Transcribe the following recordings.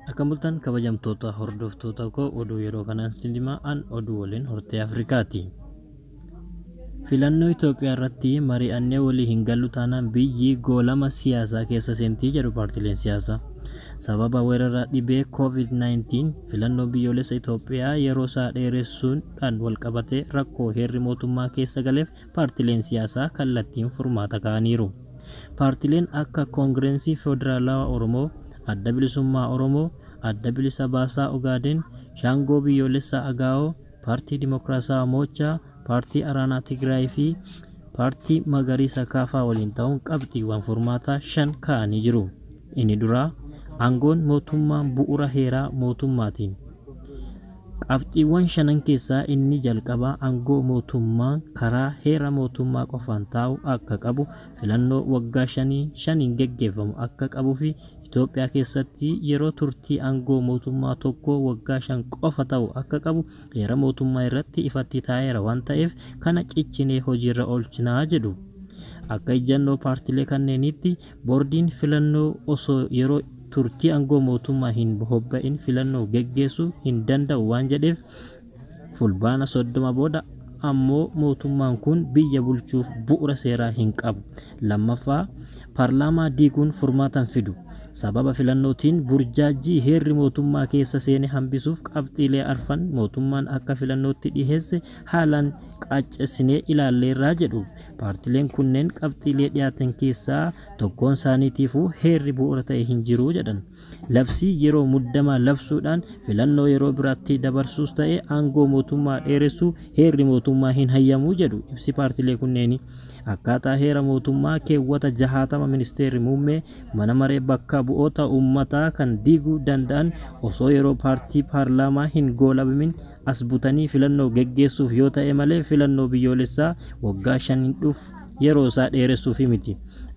Akka bultan kabajamtoota hordoftoota koo oduu yeroo kanaan sindimaan oduu waliin hortee Afrikaati. Filannoo Itoophiyaa irratti mari'annee walii hin gallu taanaan biyyi goolama siyaasaa keessa seentii jedhu paartileen siyaasaa. Sababa weerara dhibee COVID-19 filannoo biyyoolessa Itoophiyaa yeroo isaa dheeressuudhaan walqabatee rakkoo heerri mootummaa keessa galeef paartileen siyaasaa kallattiin furmaata kaa'aniiru. Paartileen akka Koongireensii Federaalawaa Oromoo, Adda Bilisummaa Oromoo, Adda Bilisa Baasaa Ogaaden, Shaangoo Biyyoolessaa Agaa'oo, Paartii Dimokiraasawaa Moochaa, Paartii Araanaa Tigraay fi Paartii Magariisa Kaafaa waliin ta'uun qabxiiwwan furmaataa 5 kaa'anii jiru. Inni duraa aangoon mootummaan bu'uura heeraa mootummaatiin. Qabxiiwwan 5 keessaa inni jalqabaa aangoo mootummaan karaa heera mootummaa qofaan taa'u akka qabu, filannoo waggaa 5 geggeeffamu akka qabuu fi Itoophiyaa keessatti yeroo turtii aangoo mootummaa tokko waggaa 5 qofa ta'u akka qabu heera mootummaa irratti ifatti taa'eera waan ta'eef kana ciccinee hojiirra oolchinaa jedhu. Akka ejjennoo paartilee kanneenitti boordiin filannoo osoo yeroo turtii aangoo mootummaa hin hobba'in filannoo geggeessuu hin danda'u waan jedheef fulbaana 30 booda ammoo mootummaan kun biyya bulchuuf bu'uura seeraa hin qabu. Lammaffaa paarlaamaa diiguun furmaatan fidu. Sababa filannootiin burjaajii heerri mootummaa keessa seene hambisuuf qabxiilee arfan mootummaan akka filannootti dhiheesse haalaan qaaccesinee ilaalleerraa jedhu. Paartileen kunneen qabxiilee dhiyaatan keessaa tokkoon isaaniitiifuu heerri bu'uura ta'e hin jiru jedhan. Labsii yeroo muddamaa labsuudhaan filannoo yeroo biraatti dabarsuus ta'e aangoo mootummaa dheeressuu heerri mootummaa hin hayyamu jedhu ibsi paartilee kunneeni. Akkaataa heera mootummaa keewwata 60 ministeerri muummee mana maree bakka bu'oota uummataa kan diiguu danda'an osoo yeroo paartii paarlaamaa hin goolabamin as butanii filannoo geggeessuuf yoo ta'e malee filannoo biyyoolessaa waggaa 5 dhufu yeroo isaa dheeressuuf miti.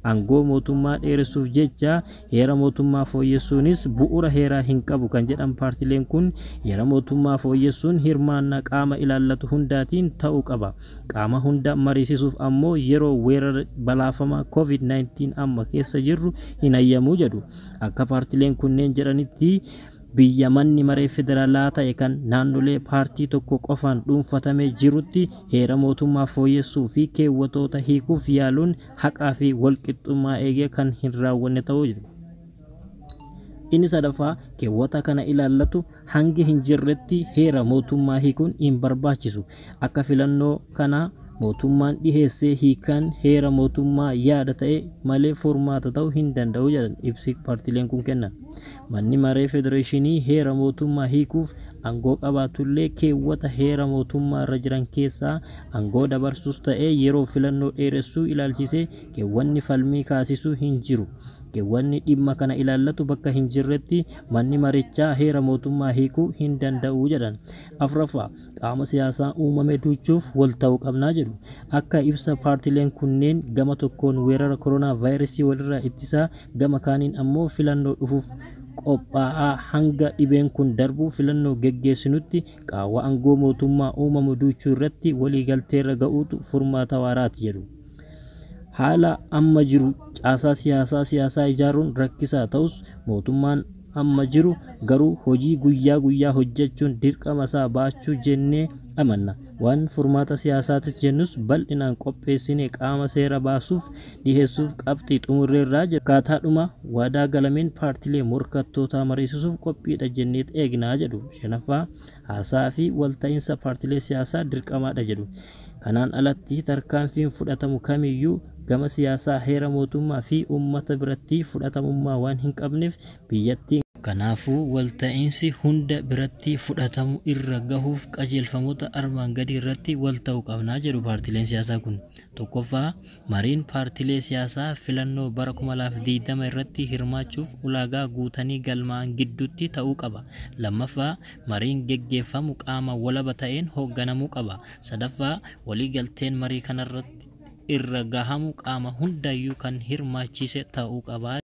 Aangoo mootummaa dheeressuuf jecha heera mootummaa fooyyessuunis bu'uura heeraa hin qabu kan jedhan paartileen kun heera mootummaa fooyyessuun hirmaannaa qaama ilaallatu hundaatiin ta'uu qaba. Qaama hunda mariisisuuf ammoo yeroo weerara balaafamaa COVID-19 amma keessa jirru hin hayyamu jedhu. Akka paartileen kunneen jedhanitti biyya manni maree federaalaa ta'e kan naannolee paartii tokko qofaan dhuunfatamee jirutti heera mootummaa fooyyessuu fi keewwatoota hiikuuf yaaluun haqaa fi walqixxummaa eegee kan hin raawwanne ta'uu jedhu. Inni sadaffaa keewwata kana ilaallatu hangi hin jirretti heera mootummaa hiikuun hin barbaachisu. Akka filannoo kana mootummaan dhiheessee hiikan heera mootummaa yaada ta'e malee furmaata ta'uu hin danda'u jedhan ibsi paartileen kun kennan. Manni maree federeeshinii heera mootummaa hiikuuf aangoo qabaatullee keewwata heera mootummaa irra jiran keessaa aangoo dabarsuus ta'e yeroo filannoo dheeressuu ilaalchisee keewwanni falmii kaasisuu hin jiru. Keewwanni dhimma kana ilaallatu bakka hin jirretti manni marichaa heera mootummaa hiikuu hin danda'u jedhan. Afraffaa qaama siyaasaa uumame duuchuuf wal ta'uu qabnaa jedhu. Akka ibsa paartileen kunneen gama tokkoon weerara koronaa vaayirasii walirraa ittisaa gama kaaniin ammoo filannoo dhufuuf qophaa'aa hanga dhibeen kun darbu filannoo geggeessinutti qaawwa aangoo mootummaa uumamu duuchuu irratti waliigalteerra ga'uutu furmaata waaraati jedhu. Haala amma jiru caasaa siyaasaa ijaaruun rakkisaa ta'us mootummaan amma jiru garuu hojii guyyaa guyyaa hojjechuun dirqama isaa baachuu jennee amanna. Waan furmaata siyaasaatis jennus bal'inaan qopheessinee qaama seera baasuuf dhiheessuuf qabxii xumurreerraa jedhu. Akkaataadhuma waadaa galameen paartilee morkattootaa mariisisuuf qophiidha jennee eegnaa jedhu. Shanaffaa haasaa fi walta'iinsa paartilee siyaasaa dirqamaadha jedhu. Kanaan alatti tarkaanfiin fudhatamu kamiyyuu gama siyaasaa heera mootummaa fi uummata biratti fudhatamummaa waan hin qabneef biyyattiin kanaafuu walta'iinsi hunda biratti fudhatamu irra gahuuf qajeelfamoota armaan gadii irratti wal ta'uu qabnaa jedhu paartileen siyaasaa kun. Tokkoffaa mariin paartilee siyaasaa filannoo bara 2020 irratti hirmaachuuf ulaagaa guutanii galmaa'an gidduutti ta'uu qaba. Lammaffaa mariin geggeeffamu qaama walaba ta'een hoogganamuu qaba. Sadaffaa waliigalteen marii kanarratti irra gahamu qaama hundayyuu kan hirmaachise ta'uu qaba.